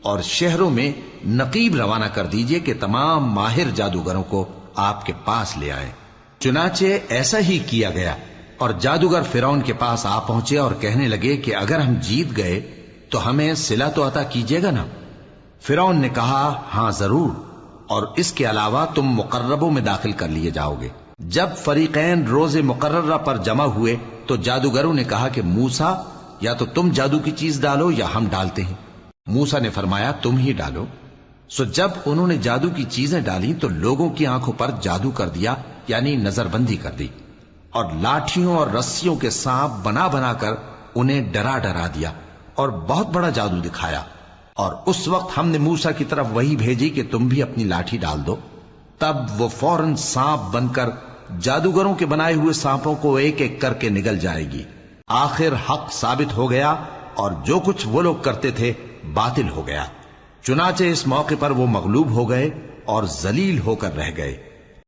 اور شہروں میں نقیب روانہ کر دیجئے کہ تمام ماہر جادوگروں کو آپ کے پاس لے آئیں۔ چنانچہ ایسا ہی کیا گیا، اور جادوگر فرعون کے پاس آ پہنچے اور کہنے لگے کہ اگر ہم جیت گئے تو ہمیں صلہ تو عطا کیجیے گا نا؟ فرعون نے کہا ہاں ضرور، اور اس کے علاوہ تم مقربوں میں داخل کر لیے جاؤ گے۔ جب فریقین روز مقررہ پر جمع ہوئے تو جادوگروں نے کہا کہ موسیٰ یا تو تم جادو کی چیز ڈالو یا ہم ڈالتے ہیں۔ موسیٰ نے فرمایا تم ہی ڈالو۔ سو جب انہوں نے جادو کی چیزیں ڈالی تو لوگوں کی آنکھوں پر جادو کر دیا، یعنی نظر بندی کر دی، اور لاٹھیوں اور رسیوں کے سانپ بنا بنا کر انہیں ڈرا ڈرا دیا اور بہت بڑا جادو دکھایا۔ اور اس وقت ہم نے موسیٰ کی طرف وحی بھیجی کہ تم بھی اپنی لاٹھی ڈال دو، تب وہ فوراً سانپ بن کر جادوگروں کے بنائے ہوئے سانپوں کو ایک ایک کر کے نگل جائے گی۔ آخر حق ثابت ہو گیا اور جو کچھ وہ لوگ کرتے تھے باطل ہو گیا۔ چنانچہ اس موقع پر وہ مغلوب ہو گئے اور ذلیل ہو کر رہ گئے۔